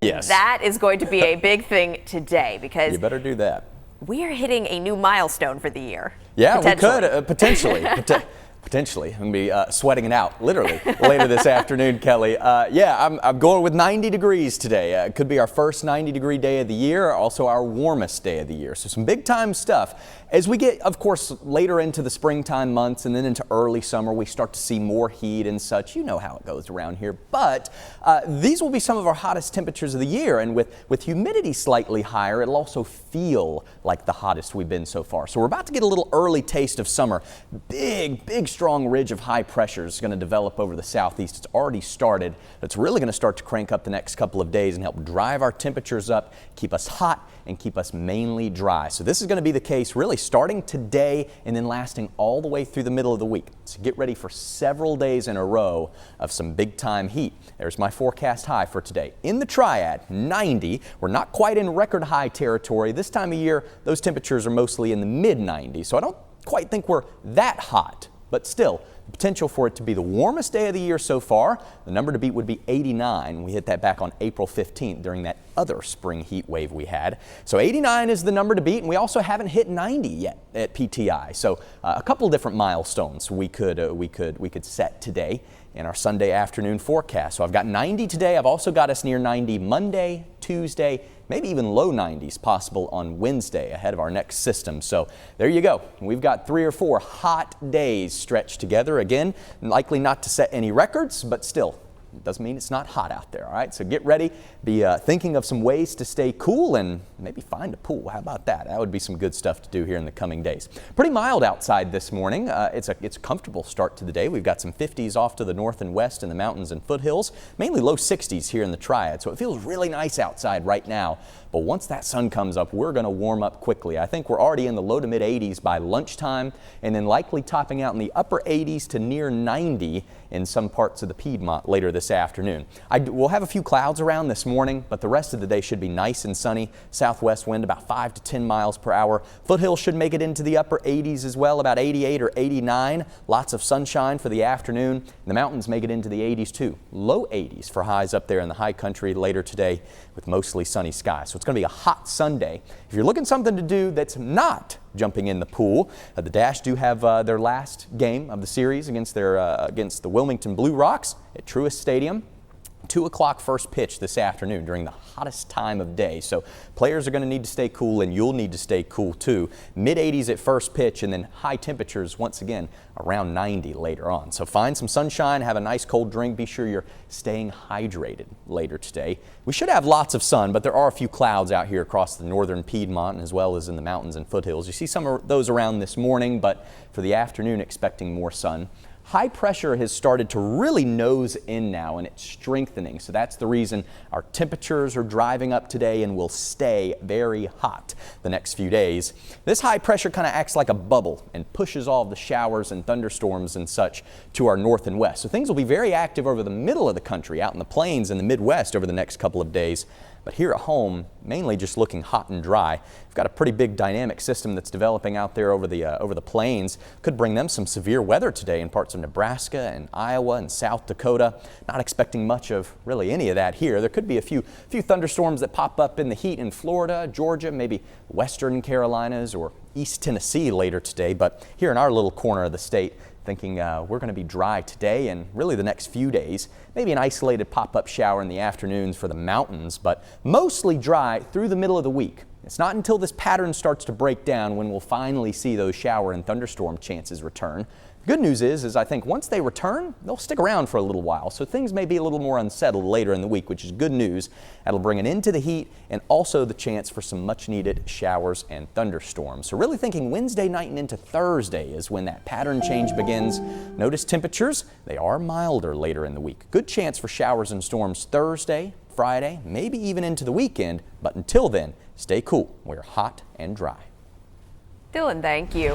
Yes. That is going to be a big thing today because you better do that. We are hitting a new milestone for the year. Yeah, we could potentially. Potentially. I'm going to be sweating it out, literally, later this afternoon, Kelly. Yeah, I'm going with 90 degrees today. It could be our first 90-degree day of the year, also our warmest day of the year. So some big-time stuff. As we get, of course, later into the springtime months and then into early summer, we start to see more heat and such. You know how it goes around here. But these will be some of our hottest temperatures of the year. And with humidity slightly higher, it'll also feel like the hottest we've been so far. So we're about to get a little early taste of summer. Big, strong ridge of high pressure is going to develop over the southeast. It's already started. It's really going to start to crank up the next couple of days and help drive our temperatures up, keep us hot, and keep us mainly dry. So this is going to be the case really starting today and then lasting all the way through the middle of the week. So get ready for several days in a row of some big time heat. There's my forecast high for today. In the triad, 90. We're not quite in record high territory. This time of year, those temperatures are mostly in the mid 90s. So I don't quite think we're that hot. But still, the potential for it to be the warmest day of the year so far. The number to beat would be 89. We hit that back on April 15th during that other spring heat wave we had. So 89 is the number to beat, and we also haven't hit 90 yet at PTI. So a couple different milestones we could set today in our Sunday afternoon forecast. So I've got 90 today. I've also got us near 90 Monday, Tuesday, maybe even low 90s possible on Wednesday ahead of our next system. So there you go. We've got 3 or 4 hot days stretched together. Again, likely not to set any records, but still, it doesn't mean it's not hot out there, all right? So get ready, be thinking of some ways to stay cool and maybe find a pool. How about that? That would be some good stuff to do here in the coming days. Pretty mild outside this morning. It's a comfortable start to the day. We've got some 50s off to the north and west in the mountains and foothills, mainly low 60s here in the triad. So it feels really nice outside right now. But once that sun comes up, we're going to warm up quickly. I think we're already in the low to mid 80s by lunchtime and then likely topping out in the upper 80s to near 90 in some parts of the Piedmont later this afternoon. We'll have a few clouds around this morning, but the rest of the day should be nice and sunny. Southwest wind about 5 to 10 miles per hour. Foothills should make it into the upper 80s as well, about 88 or 89. Lots of sunshine for the afternoon. The mountains make it into the 80s too. Low 80s for highs up there in the high country later today with mostly sunny skies. So it's going to be a hot Sunday. If you're looking something to do that's not jumping in the pool, the Dash do have their last game of the series against the Wilmington Blue Rocks at Truist Stadium. 2 o'clock first pitch this afternoon during the hottest time of day. So players are going to need to stay cool and you'll need to stay cool too. Mid 80s at first pitch and then high temperatures once again around 90 later on. So find some sunshine, have a nice cold drink. Be sure you're staying hydrated later today. We should have lots of sun, but there are a few clouds out here across the northern Piedmont as well as in the mountains and foothills. You see some of those around this morning, but for the afternoon expecting more sun. High pressure has started to really nose in now and it's strengthening. So that's the reason our temperatures are driving up today and will stay very hot the next few days. This high pressure kind of acts like a bubble and pushes all of the showers and thunderstorms and such to our north and west. So things will be very active over the middle of the country, out in the plains and the Midwest over the next couple of days. But here at home, mainly just looking hot and dry. We've got a pretty big dynamic system that's developing out there over the plains. Could bring them some severe weather today in parts of Nebraska and Iowa and South Dakota. Not expecting much of really any of that here. There could be a few thunderstorms that pop up in the heat in Florida, Georgia, maybe western Carolinas or East Tennessee later today. But here in our little corner of the state, thinking we're going to be dry today and really the next few days. Maybe an isolated pop-up shower in the afternoons for the mountains, but mostly dry through the middle of the week. It's not until this pattern starts to break down when we'll finally see those shower and thunderstorm chances return. The good news is I think once they return, they'll stick around for a little while, so things may be a little more unsettled later in the week, which is good news. That'll bring an end to the heat and also the chance for some much-needed showers and thunderstorms. So really thinking Wednesday night and into Thursday is when that pattern change begins. Notice temperatures, they are milder later in the week. Good chance for showers and storms Thursday, Friday, maybe even into the weekend, but until then, stay cool. We're hot and dry. Dylan, thank you.